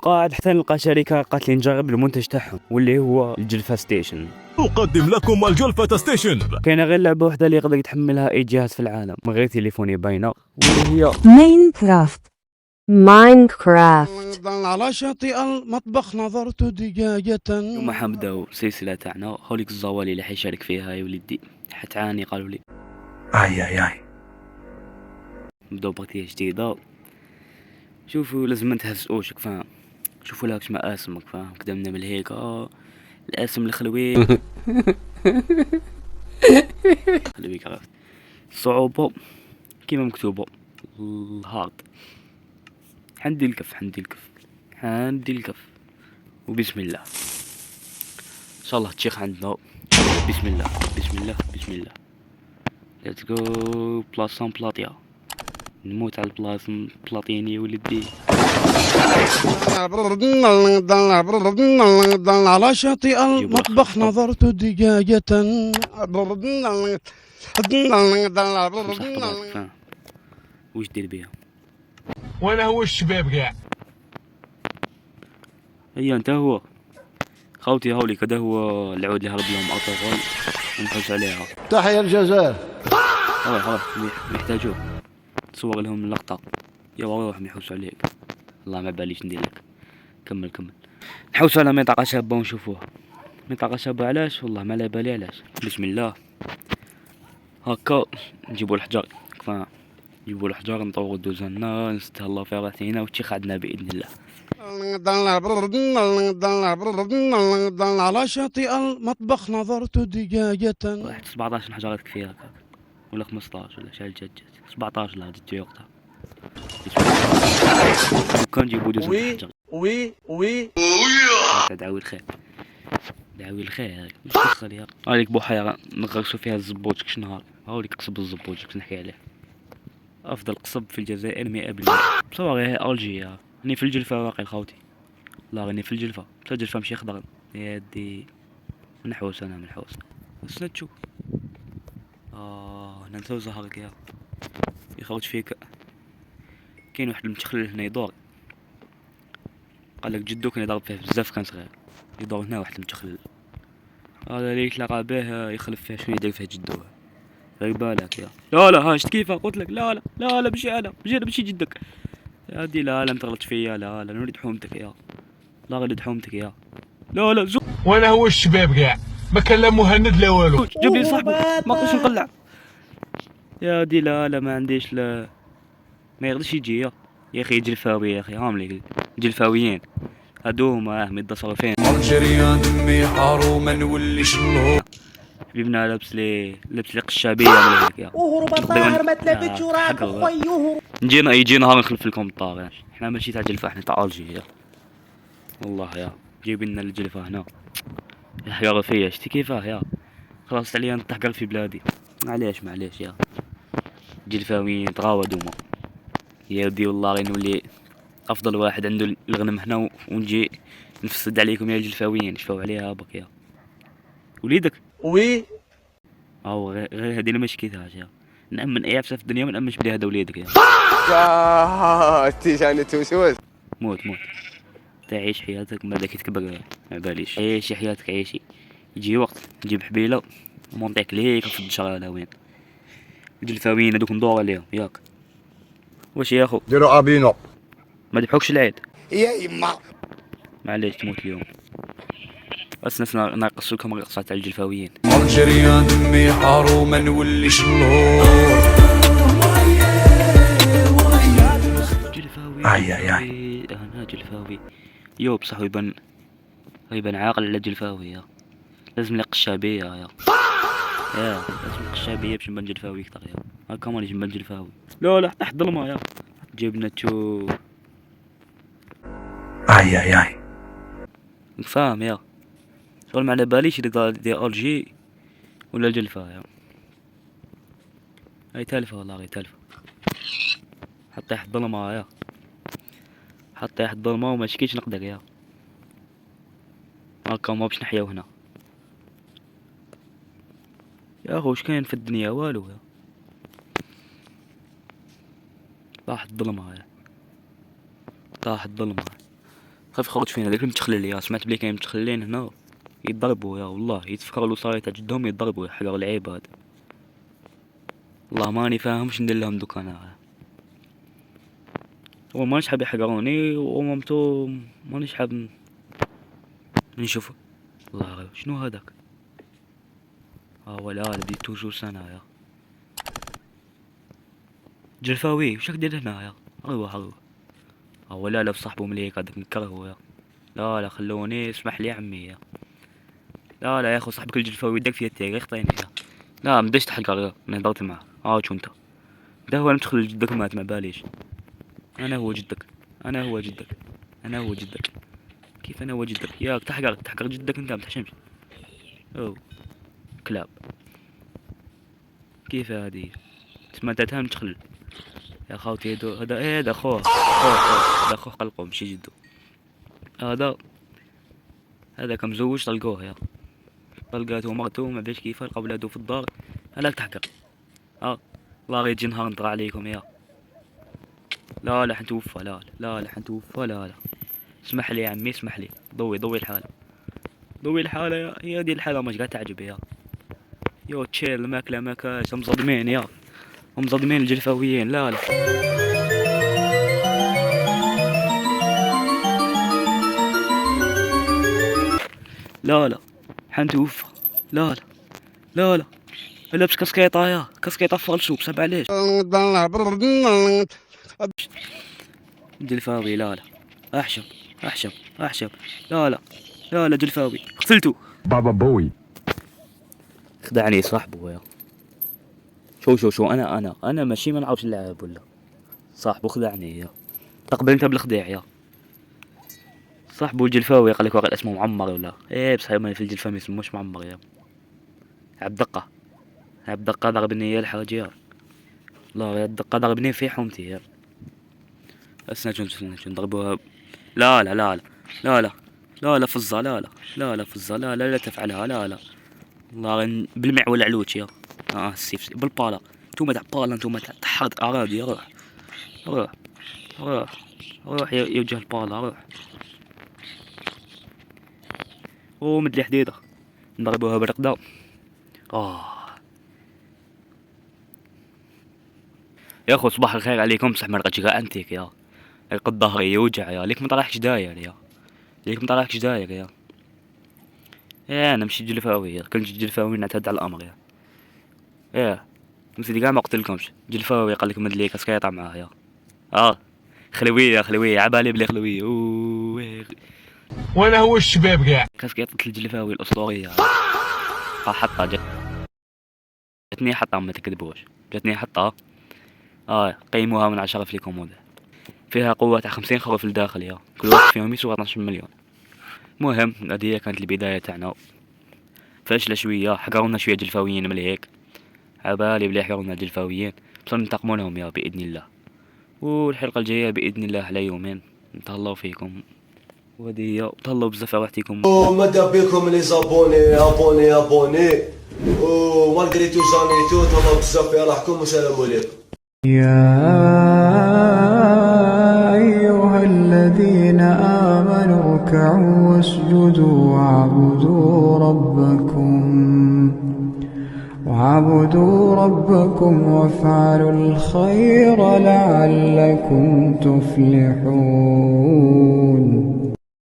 قاعد حتى نلقى شركة قالت لي نجرب المنتج تاعهم واللي هو الجلفة ستيشن. أقدم لكم الجلفة ستيشن. كاينه غير لعبة وحدة اللي يقدر يتحملها اي جهاز في العالم من غير تليفوني باينة، واللي هي ماينكرافت. على شاطئ المطبخ نظرت دجاجة. اليوم حنبداو سلسلة تاعنا هوليك الزوالي اللي حيشارك فيها يا ولدي، حتعاني قالوا لي اي نبداو بارتيه جديدة. شوفوا لازم ما نتهزئوش فاهم، شوفوا لها كش مقاسمك فاهم، قدامنا من هيك الاسم الخلوي خلويك عرفت الصعوبة كيما مكتوبة الهارد. حندي الكف وبسم الله ان شاء الله تشيخ عندنا. بسم الله ليتس جو بلاصة بلاطيا، نموت على البلاصة بلاطيني ولدي. على شاطئ المطبخ نظرت دجاجة. وش دير بيها؟ وانا هو الشباب كاع. هيا انت هو خوتي هوليك، هذا هو العود اللي هرب لهم اطفال ونحوس عليها. تحيا الجزائر. خلاص محتاجوه تصور لهم اللقطة. يا روح يحوسوا عليك. والله ما باليش ندير لك. كمل نحوسوا على منطقة شابة ونشوفوها. منطقة شابة علاش؟ والله ما على بالي علاش. بسم الله هكا نجيبوا الحجر كفا، نجيبوا الحجر نطوروا دوزنا نستهلا في راسينا وتشيخ عندنا بإذن الله. على شاطئ المطبخ نظرت دجاجة. واحد 17 حجرة تكفي هكاك ولا 15 ولا شحال جات 17 لا جات وقتها. كان نجيبوا دوزنا الحجر. وي دعوي الخير مش تسخر يا هاوليك بوحيرة نغرسو فيها الزبوج كش نهار. هاوليك قصب الزبوج كش نحكي عليه، افضل قصب في الجزائر 100%. بصور غير الجي راني في الجلفة واقي خوتي، لا راني في الجلفة بس الجلفة مشي خضر يا دي منحوس انا منحوس بس لا تشوف. هنا نسوي زهرك يا خوت فيك. كاين واحد المتخلل هنا يدور، قالك جدو كان يضرب فيه بزاف كان صغير، يدور هنا واحد المتخلل هذا اللي يتلاقى به يخلف فيه شنو يدير فيه جدوه. غير بالك يا لا هاش كيفه قلت لك لا مشي انا مشي جدك يا دي. لا تغلط فيا، لا نريد حومتك يا لا غلد حومتك يا لا زو. وانا هو الشباب كاع ما كان لا مهند لا والو. جيب لي صاحبه ما قدرش نقلع يا دي. لا ما عنديش، لا ما يقدرش يجي يا اخي جلفاوي يا اخي هاملي جلفاويين هادوما متصرفين فين الجريان دمي حاروما نوليش الله. حبيبنا لابس لي قشابيه من هيك يا وهرب الطاهر ما تلفتش وراك خويا. يجي نهار نخلف لكم الطاغي. احنا ماشي تاع جلفه، احنا تاع الجي يا والله يا. جيب لنا الجلفه هنا يا حقر فيا شتي كيفاه يا خلاص عليا نتحقر في بلادي. معليش يا جلفاويين تغاودوا ما يا ودي. والله غير نولي افضل واحد عنده الغنم هنا ونجي نفسد عليكم يا الجلفاويين. شفاو عليها بك يا وليدك وي او غير هذه مش كيفاش يا نأمن اي عفسه في الدنيا ما نأمنش بلي هذا وليدك يا يعني توسوس. موت تعيش حياتك بعد كي تكبر ما باليش. عيشي حياتك عيشي، يجي وقت نجيب حبيله ومنطيك ليك في الشغله وين الجلفاويين هذوك ندور عليهم ياك. واش يا اخو ديروا ابينو ما تبحوكش العيد يا يما معليش تموت اليوم. بس ناقص لكم رقصات على الجلفاويين. الجريان دمي حاروما نوليش اللور. جلفاوي انا جلفاوي يو بصح يبان عاقل على جلفاوي يا لازم لي قشابيه يا لازم قشابيه باش نبان جلفاوي اكثر يا هاكا مانيش نبان جلفاوي. لا حتى حد ظلمه يا جبنا تشوف اي فاهم يا شغل ما على باليش دي الجي ولا الجلفة يا هاي تالفة والله غير تالفة. حتى واحد ظلمة يا حتى واحد ظلمة وما شكيتش نقدر يا هاكا ما باش نحياو هنا يا اخو. واش كاين في الدنيا؟ والو يا طاحت ظلمة يا طاحت ظلمة خاف يخرج فينا داك المتخلل يا، سمعت بلي كاين متخللين هنا يضربوا يا، والله يتفكروا الوصاية تاع جدهم يضربوا يحقروا العباد. والله ماني فاهم واش ندير لهم دوك انا. هو مانيش حاب يحقروني ومامتو مانيش حاب نشوف. الله غير شنو هذاك؟ ولا بديت توجو سنة يا جلفاوي، وشك دير هنايا؟ روح روح. ولا لا بصاحبو مليك هذاك نكرهو يا. لا خلوني، اسمح لي يا عمي يا. لا يا اخو صاحبك الجلفاوي داك في يدي غير خطيني يا. لا مبداش تحقر يا، انا هضرت معاه. شو انت؟ ده هو المدخل جدك مات ما باليش. انا هو جدك، انا هو جدك، انا هو جدك. كيف انا هو جدك؟ ياك تحقر جدك انت، ما تحشمش. او كلاب. كيف هذه؟ سمعتها متخلل يا خاوتي. هذا هذا خوه هذا خوه قلقو ماشي جدو. هذا كم مزوج طلقوه يا، طلقاتو مرتو ما بداش كيف لقى ولادو في الدار. هلاك تحقر. الله غير يجي نهار نطغى عليكم يا. لا حنتوفى. لا حنتوفى. لا اسمح لي يا عمي، اسمح لي. ضوي الحالة، ضوي الحالة يا. هي هادي الحالة ماش قاعد تعجب يا. يو تشيل الماكلة ما كاش، مصدمين يا، مصدمين الجلفاويين. لا حنتوفى. لا لابس كاسكيطة يا، كاسكيطة فالشو بسبب عليش جلفاوي. لا احشم. لا جلفاوي قتلتو. بابا بوي خدعني صاحبه يا. شو انا ماشي ما نعرفش نلعب ولا صاحبه خدعني يا. تقبل انت بالخداع يا. صاحبه الجلفاوي قال لك واقع اسمه معمر ولا بصحيح ما في الجلفا ما يسموش معمر يا. عبد الدقة ضربني يا الحاج يا. الله يا الدقة ضربني في حومتي يا. اسنجون نضربوها. لا فزة. لا فزة. لا تفعلها. لا الله بالمعول علوش يا. السيف بالبالا. نتوما تاع بالا، نتوما تاع حرد اراضي. روح يا وجه البالا. روح. مدلي حديدة نضربوها برقدة. يا اخو صباح الخير عليكم. بصح ما لقيتش غير انتيك يا. قد ظهري يوجع يا. ليك ما طرحكش داير يا. انا مشي جلفاوي يا. كنت جلفاوي نعتاد على الامر يا. نسيت كاع ما قتلكمش. جلفاوي قال لك مدلي كاسكيطة معاه يا. خلوية عبالي بلي خلوية. وانا هو الشباب كاع. كاسكيطة الجلفاوي الاسطورية. حطها جاتني حطها، ما تكذبوش جاتني حطها. قيموها من 10 في الكوموده. فيها قوة تاع 50 خروف لداخل يا. كل واحد فيهم يسوى 12 مليون. المهم هذه كانت البداية تاعنا. فاشلة شوية، حقرونا شوية جلفاويين مليك. عبالي بلي حقرونا جلفاويين، بصح ننتقموا لهم يا بإذن الله. والحلقة الجاية بإذن الله على يومين. نتهلاو فيكم. وهذه هي. تهلاو بزاف وحديكم. ماذا بكم لي زابوني ومالغري تو جاني تو. تهلاو بزاف يا راحكم والسلام عليكم. يا أيها الذين آمنوا اركعوا واسجدوا واعبدوا ربكم وافعلوا الخير لعلكم تفلحون.